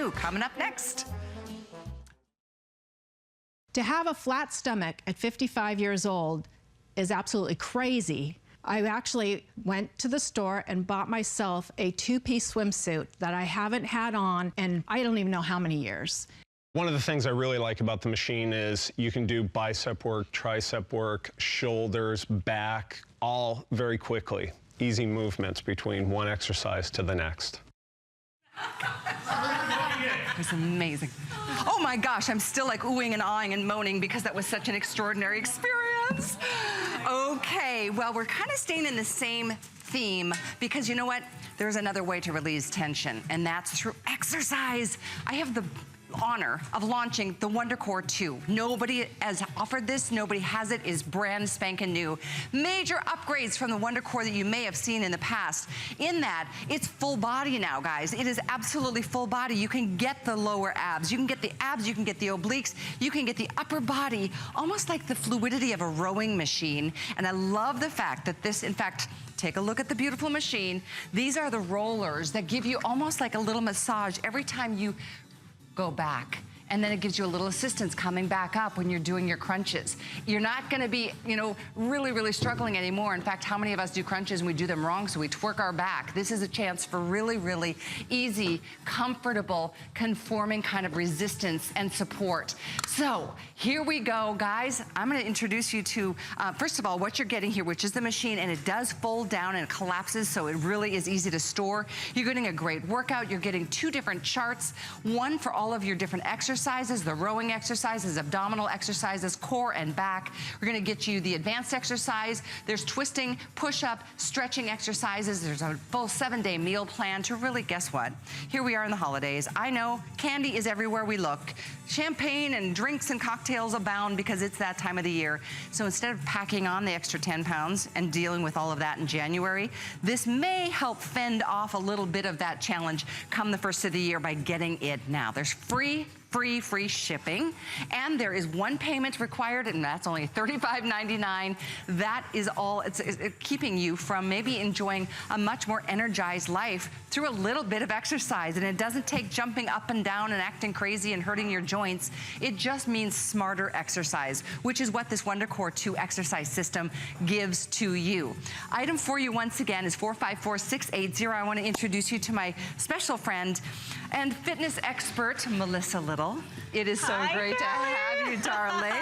new, coming up next. To have a flat stomach at 55 years old is absolutely crazy. I actually went to the store and bought myself a two-piece swimsuit that I haven't had on in I don't even know how many years. One of the things I really like about the machine is you can do bicep work, tricep work, shoulders, back, all very quickly. Easy movements between one exercise to the next. It was amazing. Oh my gosh, I'm still like oohing and awing and moaning because that was such an extraordinary experience. Okay, well, we're kind of staying in the same theme because you know what? There's another way to release tension, and that's through exercise. I have the honor of launching the WonderCore 2. Nobody has offered this, nobody has it, is brand spanking new. Major upgrades from the WonderCore that you may have seen in the past. In that, it's full body now, guys. It is absolutely full body. You can get the lower abs, you can get the abs, you can get the obliques, you can get the upper body, almost like the fluidity of a rowing machine. And I love the fact that this, in fact, take a look at the beautiful machine. These are the rollers that give you almost like a little massage every time you go back. And then it gives you a little assistance coming back up when you're doing your crunches. You're not gonna be, you know, really struggling anymore. In fact, how many of us do crunches and we do them wrong, so we twerk our back? This is a chance for really easy, comfortable, conforming kind of resistance and support. So here we go, guys. I'm gonna introduce you to, first of all, what you're getting here, which is the machine, and it does fold down and collapses, so it really is easy to store. You're getting a great workout. You're getting 2 different charts, one for all of your different exercises, the rowing exercises, abdominal exercises, core and back. We're gonna get you the advanced exercise. There's twisting, push-up, stretching exercises. There's a full 7-day meal plan to really, guess what? Here we are in the holidays. I know candy is everywhere we look. Champagne and drinks and cocktails abound because it's that time of the year. So instead of packing on the extra 10 pounds and dealing with all of that in January, this may help fend off a little bit of that challenge come the first of the year by getting it now. There's free shipping, and there is 1 payment required, and that's only $35.99. That is all, it's keeping you from maybe enjoying a much more energized life through a little bit of exercise. And it doesn't take jumping up and down and acting crazy and hurting your joints. It just means smarter exercise, which is what this WonderCore 2 exercise system gives to you. Item for you once again is 454680. I want to introduce you to my special friend and fitness expert, Melissa Little. It is so great to have you, darling.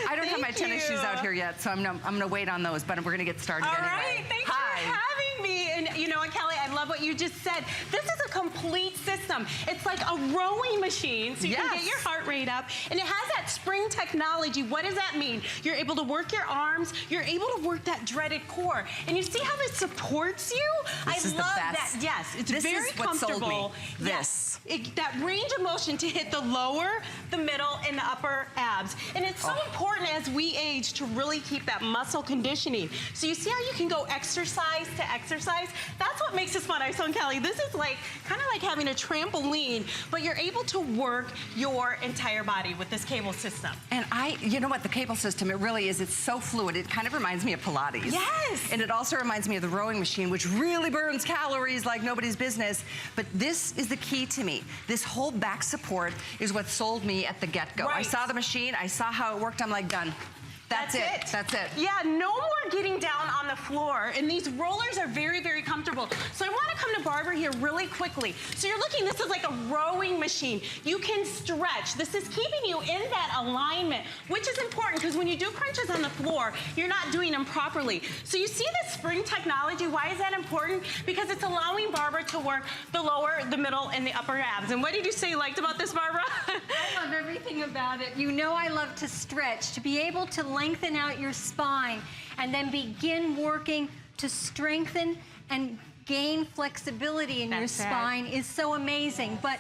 I don't have my tennis shoes out here yet, so I'm gonna wait on those, but we're gonna get started anyway. All right, thanks for having me. And you know what, Kelly, I love what you just said. This is a complete system. It's like a rowing machine, so you can get your heart rate up, and it has that spring technology. What does that mean? You're able to work your arms, you're able to work that dreaded core, and you see how it supports you? I love that. Yes, it's very comfortable. Sold me. This. That range of motion to hit the lower, the middle, and the upper abs. And it's so important as we age to really keep that muscle conditioning. So you see how you can go exercise to exercise? That's what makes this fun. I told Kelly, this is like kind of like having a trampoline, but you're able to work your entire body with this cable system. And you know what, the cable system, it really is, it's so fluid. It kind of reminds me of Pilates. Yes. And it also reminds me of the rowing machine, which really burns calories like nobody's business. But this is the key to me. This whole back support is what sold me at the get-go. I saw the machine, I saw how it worked, I'm like, done. That's it. That's it. Yeah, no more getting down on the floor. And these rollers are very comfortable. So I want to come to Barbara here really quickly. So you're looking, this is like a rowing machine. You can stretch. This is keeping you in that alignment, which is important because when you do crunches on the floor, you're not doing them properly. So you see the spring technology. Why is that important? Because it's allowing Barbara to work the lower, the middle, and the upper abs. And what did you say you liked about this, Barbara? I love everything about it. You know I love to stretch, to be able to lengthen out your spine and then begin working to strengthen and gain flexibility in your spine is so amazing. But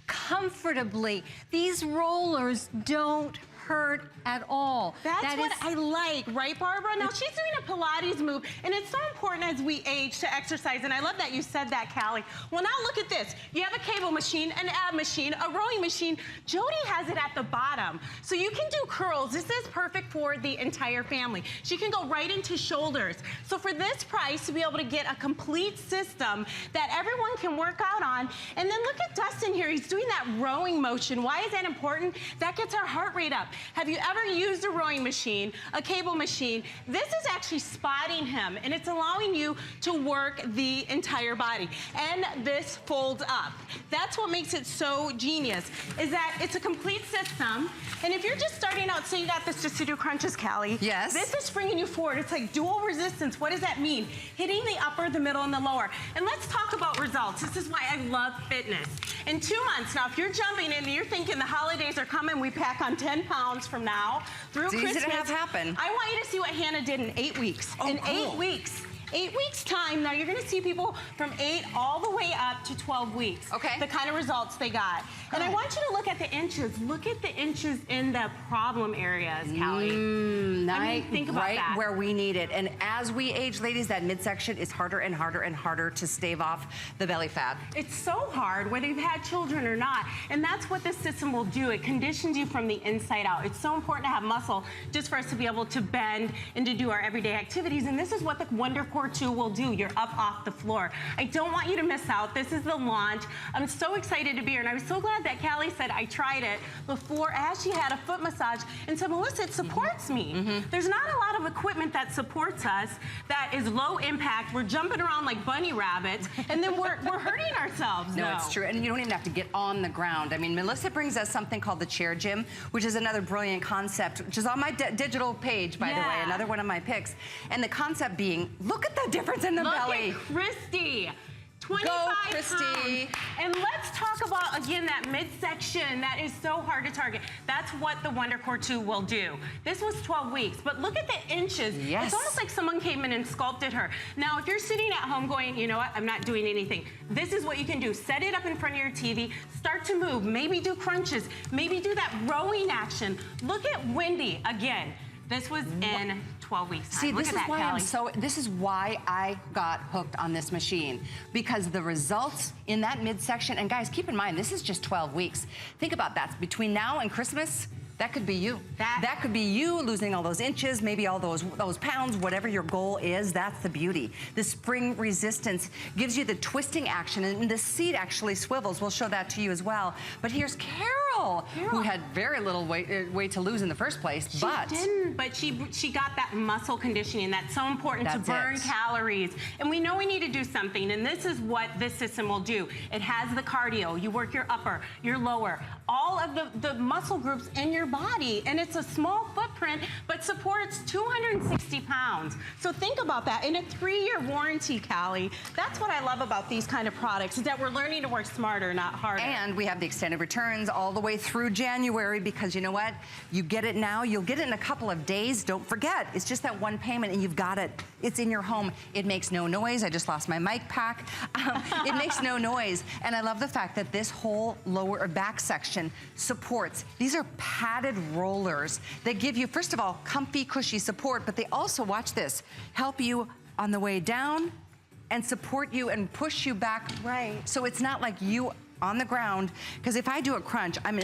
comfortably, these rollers don't hurt at all. That's what I like, right, Barbara? Now, she's doing a Pilates move, and it's so important as we age to exercise, and I love that you said that, Callie. Well, now look at this. You have a cable machine, an ab machine, a rowing machine. Jody has it at the bottom. So you can do curls. This is perfect for the entire family. She can go right into shoulders. So for this price, to be able to get a complete system that everyone can work out on, and then look at Dustin here. He's doing that rowing motion. Why is that important? That gets our heart rate up. Have you ever used a rowing machine, a cable machine? This is actually spotting him, and it's allowing you to work the entire body. And this folds up. That's what makes it so genius, is that it's a complete system. And if you're just starting out, say you got this just to do crunches, Callie. Yes. This is springing you forward. It's like dual resistance. What does that mean? Hitting the upper, the middle, and the lower. And let's talk about results. This is why I love fitness. In 2 months, now if you're jumping in and you're thinking the holidays are coming, we pack on 10 pounds from now through Christmas. It's easy to have happen. I want you to see what Hannah did in 8 weeks. Oh, in cool. 8 weeks. 8 weeks time, now you're gonna see people from 8 all the way up to 12 weeks. Okay. The kind of results they got. And I want you to look at the inches. Look at the inches in the problem areas, Callie. I mean, think about right that. where we need it. And as we age, ladies, that midsection is harder and harder and harder to stave off the belly fat. It's so hard, whether you've had children or not. And that's what this system will do. It conditions you from the inside out. It's so important to have muscle just for us to be able to bend and to do our everyday activities. And this is what the Wonder Core 2 will do. You're up off the floor. I don't want you to miss out. This is the launch. I'm so excited to be here. And I was so glad that Callie said I tried it before as she had a foot massage and said, Melissa, it supports me. There's not a lot of equipment that supports us that is low impact. We're jumping around like bunny rabbits, and then we're hurting ourselves. No, it's true. And you don't even have to get on the ground. I mean, Melissa brings us something called the chair gym, which is another brilliant concept, which is on my digital page, by the way, another one of my picks. And the concept being, look at the difference in the belly. Look at Christy. 25 Go, Christy. pounds. And let's talk about, again, that midsection that is so hard to target. That's what the Wonder Core 2 will do. This was 12 weeks, but look at the inches. Yes. It's almost like someone came in and sculpted her. Now, if you're sitting at home going, you know what, I'm not doing anything, this is what you can do. Set it up in front of your TV, start to move, maybe do crunches, maybe do that rowing action. Look at Wendy, again. This was in 12 weeks time. See, Look this at is that, why Callie. this is why I got hooked on this machine, because the results in that midsection, and guys, keep in mind, this is just 12 weeks. Think about that. Between now and Christmas, that could be you. That could be you losing all those inches, maybe all those pounds, whatever your goal is. That's the beauty. The spring resistance gives you the twisting action, and the seat actually swivels. We'll show that to you as well. But here's Carol, who had very little weight to lose in the first place. She didn't, but she got that muscle conditioning. That's so important to burn calories. And we know we need to do something, and this is what this system will do. It has the cardio. You work your upper, your lower, all of the muscle groups in your body, and it's a small footprint, but supports 260 pounds. So think about that. In a 3-year warranty, Callie, that's what I love about these kind of products, is that we're learning to work smarter, not harder. And we have the extended returns all the way through January, because you know what? You get it now, you'll get it in a couple of days. Don't forget, it's just that one payment and you've got it. It's in your home. It makes no noise. I just lost my mic pack. It makes no noise. And I love the fact that this whole lower or back section supports. These are padded rollers that give you, first of all, comfy, cushy support, but they also, watch this, help you on the way down and support you and push you back. Right. So it's not like you on the ground, because if I do a crunch, I'm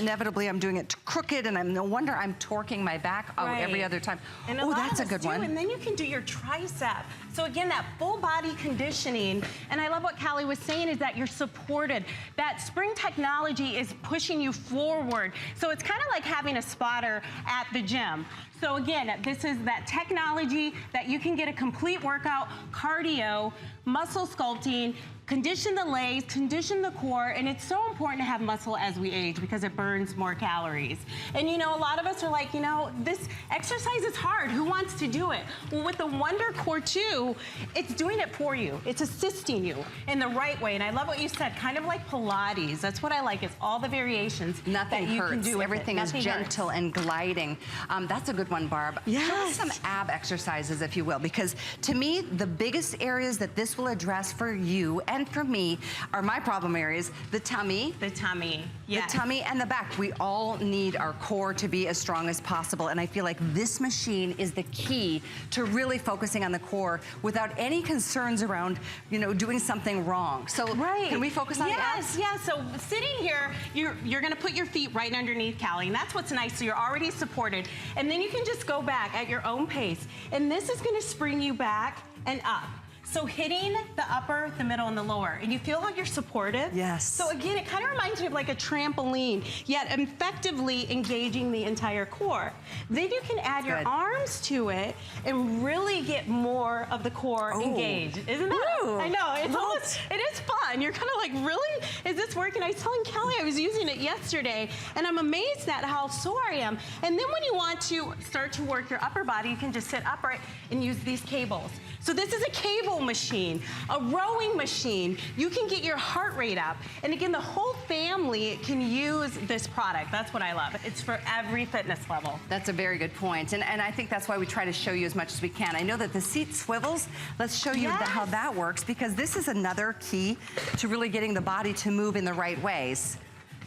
doing it crooked, and no wonder I'm torquing my back out every other time. Oh, that's a good one. And then you can do your tricep. So again, that full body conditioning, and I love what Callie was saying, is that you're supported. That spring technology is pushing you forward. So it's kind of like having a spotter at the gym. So again, this is that technology that you can get a complete workout, cardio, muscle sculpting, condition the legs, condition the core, and it's so important to have muscle as we age because it burns more calories. And you know, a lot of us are like, you know, this exercise is hard. Who wants to do it? Well, with the Wonder Core 2, it's doing it for you. It's assisting you in the right way. And I love what you said, kind of like Pilates. That's what I like, is all the variations Nothing that you hurts. can do with Everything it. is gentle and gliding. That's a good one, Barb. Yes. Show us some ab exercises, if you will, because to me, the biggest areas that this will address for you and and for me are my problem areas, the tummy. The tummy, yes. The tummy and the back. We all need our core to be as strong as possible. And I feel like this machine is the key to really focusing on the core without any concerns around, you know, doing something wrong. So can we focus on the abs? Yes, so sitting here, you're gonna put your feet right underneath, Callie, and that's what's nice, so you're already supported. And then you can just go back at your own pace. And this is gonna spring you back and up. So hitting the upper, the middle, and the lower. And you feel how you're supported? Yes. So again, it kind of reminds me of like a trampoline, yet effectively engaging the entire core. Then you can add your arms to it and really get more of the core engaged. Isn't that? Ooh. I know, it's almost, it is fun. You're kind of like, really? Is this working? I was telling Callie I was using it yesterday, and I'm amazed at how sore I am. And then when you want to start to work your upper body, you can just sit upright and use these cables. So this is a cable machine, a rowing machine. You can get your heart rate up. And again, the whole family can use this product. That's what I love. It's for every fitness level. That's a very good point. And I think that's why we try to show you as much as we can. I know that the seat swivels, let's show you how that works, because this is another key to really getting the body to move in the right ways.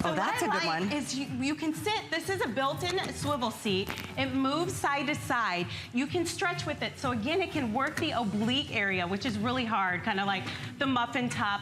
So oh, that's a good one. Is you can sit, this is a built-in swivel seat. It moves side to side. You can stretch with it. So again, it can work the oblique area, which is really hard, kind of like the muffin top,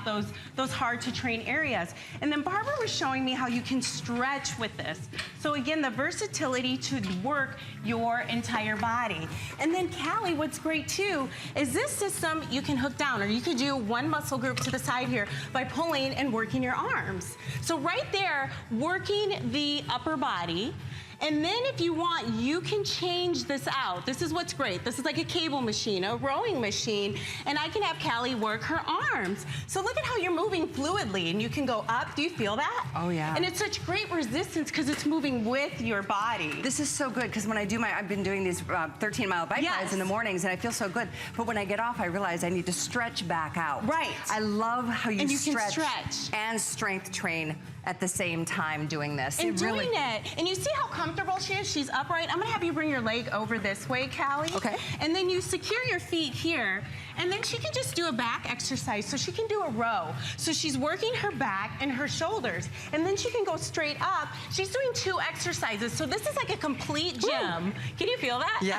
those hard to train areas. And then Barbara was showing me how you can stretch with this. So again, the versatility to work your entire body. And then Callie, what's great too, is this system you can hook down, or you could do one muscle group to the side here by pulling and working your arms. So right there, working the upper body. And then if you want, you can change this out. This is what's great. This is like a cable machine, a rowing machine, and I can have Callie work her arms. So look at how you're moving fluidly, and you can go up. Do you feel that? Oh, yeah. And it's such great resistance because it's moving with your body. This is so good, because when I do I've been doing these 13-mile bike rides in the mornings, and I feel so good. But when I get off, I realize I need to stretch back out. Right. I love how you, and you stretch, can stretch and strength train at the same time doing this. And and you see how comfortable she is? She's upright. I'm gonna have you bring your leg over this way, Callie. Okay. And then you secure your feet here, and then she can just do a back exercise. So she can do a row. So she's working her back and her shoulders, and then she can go straight up. She's doing 2 exercises. So this is like a complete gym. Woo. Can you feel that? Yeah.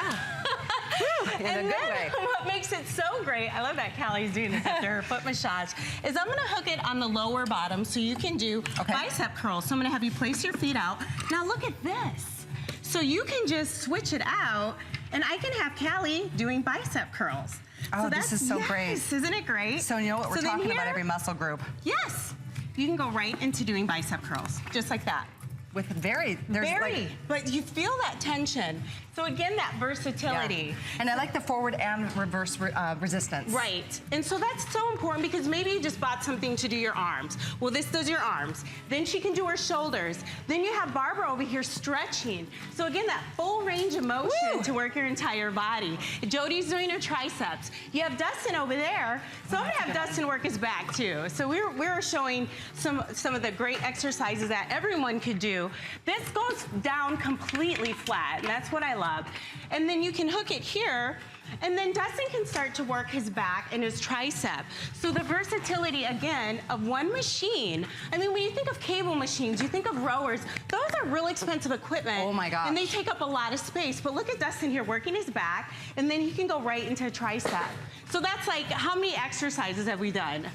In a good way. What makes it so great, I love that Callie's doing this after her foot massage, is I'm gonna hook it on the lower bottom so you can do bicep curls. So I'm gonna have you place your feet out. Now look at this. So you can just switch it out, and I can have Callie doing bicep curls. Oh, so this is so great. Isn't it great? So you know what, we're talking about every muscle group. Yes. You can go right into doing bicep curls, just like that. With but you feel that tension. So again, that versatility. Yeah. And I like the forward and reverse resistance. Right. And so that's so important, because maybe you just bought something to do your arms. Well, this does your arms. Then she can do her shoulders. Then you have Barbara over here stretching. So again, that full range of motion to work your entire body. Jody's doing her triceps. You have Dustin over there. So I'm gonna have Dustin work his back too. So we're showing some of the great exercises that everyone could do. This goes down completely flat, and that's what I love. And then you can hook it here, and then Dustin can start to work his back and his tricep. So the versatility, again, of one machine. I mean, when you think of cable machines, you think of rowers, those are real expensive equipment. Oh my gosh. And they take up a lot of space. But look at Dustin here working his back, and then he can go right into a tricep. So that's like, how many exercises have we done?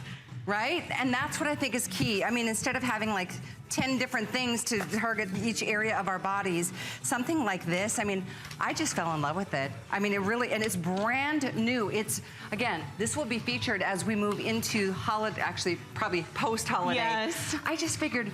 Right? And that's what I think is key. I mean, instead of having like 10 different things to target each area of our bodies, something like this, I mean, I just fell in love with it. I mean, it really, and it's brand new. It's, again, this will be featured as we move into holiday, actually probably post-holiday. Yes. I just figured,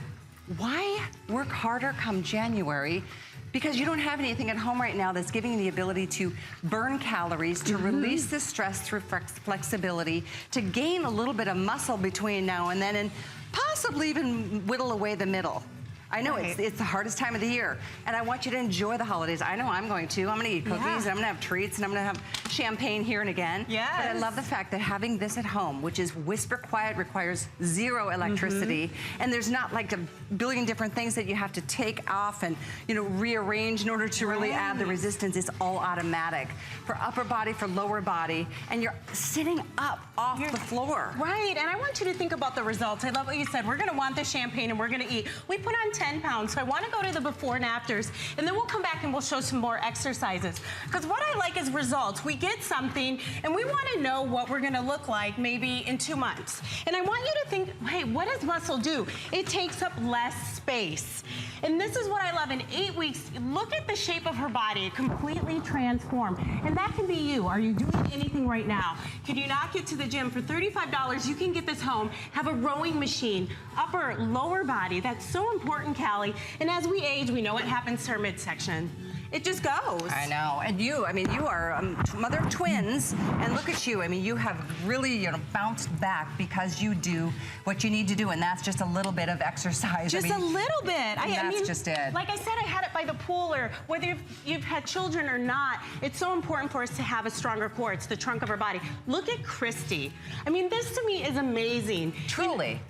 why work harder come January? Because you don't have anything at home right now that's giving you the ability to burn calories, to release the stress through flexibility, to gain a little bit of muscle between now and then, and possibly even whittle away the middle. I know, Right. it's the hardest time of the year. And I want you to enjoy the holidays. I know I'm going to. I'm gonna eat cookies, Yeah. and I'm gonna have treats, and I'm gonna have champagne here and again. Yes. But I love the fact that having this at home, which is whisper quiet, requires zero electricity, and there's not like a billion different things that you have to take off and, you know, rearrange in order to really add the resistance. It's all automatic. For upper body, for lower body, and you're sitting up off the floor. Right, and I want you to think about the results. I love what you said. We're gonna want the champagne and we're gonna eat. We put on 10 pounds, so I wanna go to the before and afters, and then we'll come back and we'll show some more exercises. Because what I like is results. We get something, and we wanna know what we're gonna look like maybe in 2 months. And I want you to think, hey, what does muscle do? It takes up less space. And this is what I love. In 8 weeks, look at the shape of her body, completely transformed. And that can be you. Are you doing anything right now? Could you not get to the gym? For $35, you can get this home, have a rowing machine, upper, lower body. That's so important, Callie. And as we age, we know what happens to our midsection. It just goes. I know, and you, I mean, you are a mother of twins, and look at you. I mean, you have really, you know, bounced back because you do what you need to do, and that's just a little bit of exercise. Just a little bit. I mean, just it. Like I said, I had it by the pool, or whether you've had children or not, it's so important for us to have a stronger core. It's the trunk of our body. Look at Christy. I mean, this to me is amazing. Truly.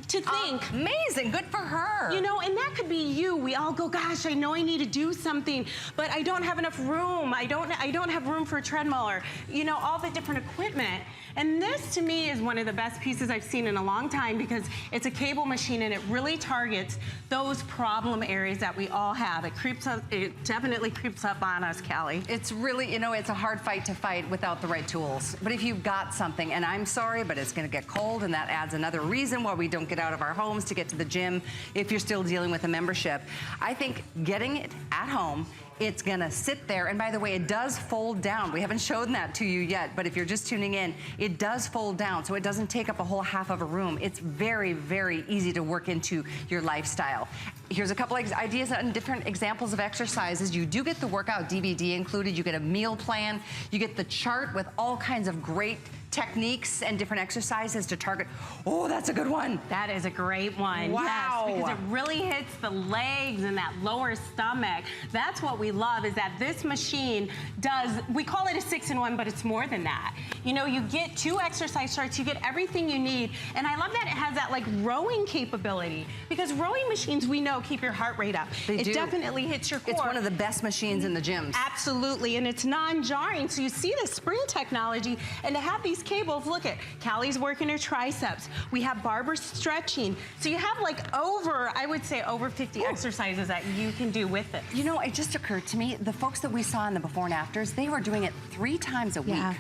To think. Amazing, good for her. You know, and that could be you. We all go, gosh, I know I need to do something, but I don't have enough room. I don't have room for a treadmill, or, you know, all the different equipment. And this to me is one of the best pieces I've seen in a long time, because it's a cable machine and it really targets those problem areas that we all have. It creeps up, it definitely creeps up on us, Callie. It's really, you know, it's a hard fight to fight without the right tools. But if you've got something, and I'm sorry, but it's gonna get cold, and that adds another reason why we don't get out of our homes to get to the gym if you're still dealing with a membership. I think getting it at home, it's gonna sit there, and by the way, it does fold down. We haven't shown that to you yet, but if you're just tuning in, it does fold down, so it doesn't take up a whole half of a room. It's very, very easy to work into your lifestyle. Here's a couple of ideas and different examples of exercises. You do get the workout DVD included. You get a meal plan. You get the chart with all kinds of great techniques and different exercises to target. Oh, that's a good one. That is a great one. Wow. Yes, because it really hits the legs and that lower stomach. That's what we love, is that this machine does, we call it a 6-in-1, but it's more than that. You know, you get 2 exercise charts, you get everything you need. And I love that it has that like rowing capability, because rowing machines, we know, keep your heart rate up. They do. It definitely hits your core. It's one of the best machines in the gyms. Absolutely, and it's non-jarring. So you see the spring technology, and to have these cables, look at Callie's working her triceps. We have Barbara stretching. So you have like I would say over 50 exercises that you can do with it. You know, it just occurred to me, the folks that we saw in the before and afters, they were doing it 3 times a week. Yeah.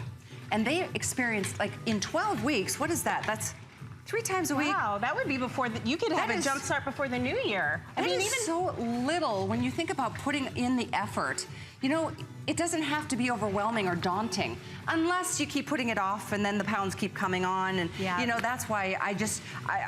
And they experienced, like, in 12 weeks, what is that? That's 3 times a week. Wow, that would be before, you could have That a is- jump start before the new year. I mean, even so little when you think about putting in the effort. You know, it doesn't have to be overwhelming or daunting unless you keep putting it off and then the pounds keep coming on. And, Yeah. you know, that's why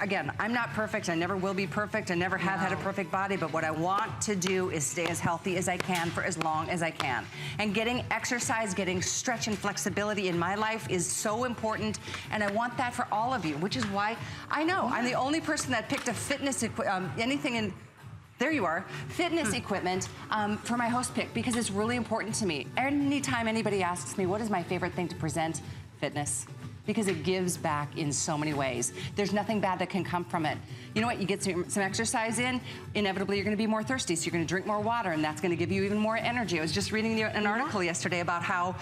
again, I'm not perfect. I never will be perfect. I never have had a perfect body. But what I want to do is stay as healthy as I can for as long as I can. And getting exercise, getting stretch and flexibility in my life is so important. And I want that for all of you, which is why I know I'm the only person that picked a fitness, anything in, there you are, fitness equipment for my host pick, because it's really important to me. Anytime anybody asks me, what is my favorite thing to present? Fitness. Because it gives back in so many ways. There's nothing bad that can come from it. You know what, you get some exercise in, inevitably you're gonna be more thirsty, so you're gonna drink more water, and that's gonna give you even more energy. I was just reading an article yesterday about how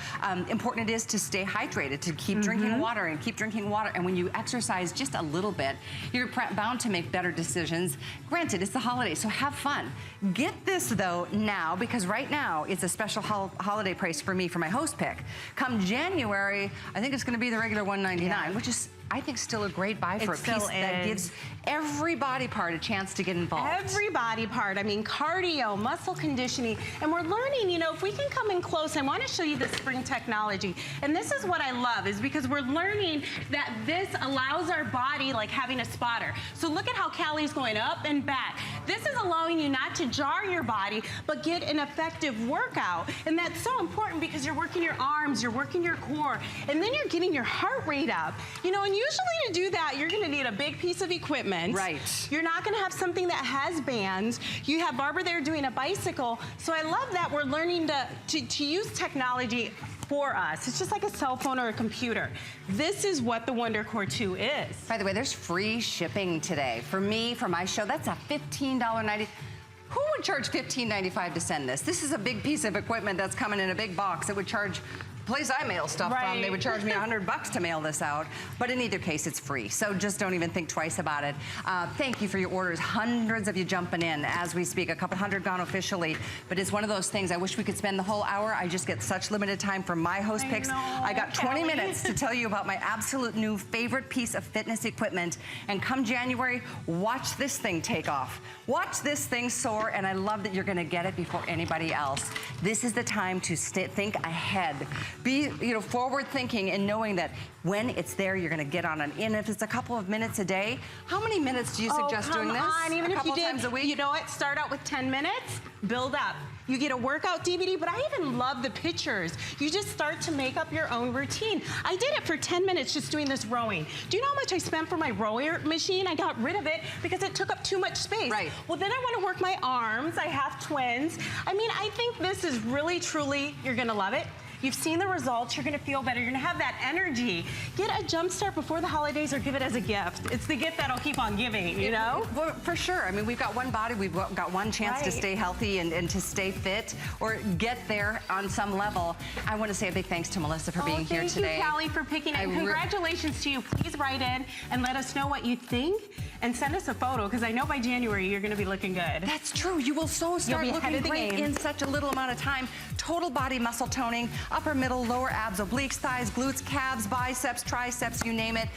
important it is to stay hydrated, to keep drinking water and keep drinking water. And when you exercise just a little bit, you're bound to make better decisions. Granted, it's the holidays, so have fun. Get this though now, because right now it's a special holiday price for me for my host pick. Come January, I think it's gonna be the regular $199, which is, I think, still a great buy for a piece that gives every body part a chance to get involved. every body part. I mean, cardio, muscle conditioning, and we're learning, you know, if we can come in close, I want to show you the spring technology. And this is what I love, is because we're learning that this allows our body like having a spotter. So look at how Callie's going up and back. This is allowing you not to jar your body, but get an effective workout. And that's so important because you're working your arms, you're working your core, and then you're getting your heart rate up. You know, and usually to do that, you're gonna need a big piece of equipment. Right. You're not gonna have something that has bands. You have Barbara there doing a bicycle. So I love that we're learning to use technology for us. It's just like a cell phone or a computer. This is what the WonderCore 2 is. By the way, there's free shipping today. For me, for my show, that's a $15.90. Who would charge $15.95 to send this? This is a big piece of equipment that's coming in a big box. It would charge the place I mail stuff from, they would charge me $100 to mail this out. But in either case, it's free. So just don't even think twice about it. Thank you for your orders. Hundreds of you jumping in as we speak. A couple hundred gone officially. But it's one of those things, I wish we could spend the whole hour. I just get such limited time for my host picks. I got 20 minutes to tell you about my absolute new favorite piece of fitness equipment. And come January, watch this thing take off. Watch this thing soar, and I love that you're gonna get it before anybody else. This is the time to think ahead. Be, forward thinking and knowing that when it's there, you're gonna get on it. And if it's a couple of minutes a day, how many minutes do you suggest doing this? Even a couple if you did, times a week? you know what? Start out with 10 minutes, build up. You get a workout DVD, but I even love the pictures. You just start to make up your own routine. I did it for 10 minutes just doing this rowing. Do you know how much I spent for my rower machine? I got rid of it because it took up too much space. Right. Well, then I want to work my arms. I have twins. I mean, I think this is really, truly, you're gonna love it. You've seen the results, you're gonna feel better, you're gonna have that energy. Get a jump start before the holidays or give it as a gift. It's the gift that'll keep on giving, you know? Well, for sure. I mean, we've got one body, we've got one chance to stay healthy and to stay fit or get there on some level. I want to say a big thanks to Melissa for being here today. Thank you, Callie, for picking it. Congratulations to you. Please write in and let us know what you think and send us a photo because I know by January you're gonna be looking good. That's true. You will start looking great in such a little amount of time. Total body muscle toning, upper, middle, lower abs, obliques, thighs, glutes, calves, biceps, triceps, you name it.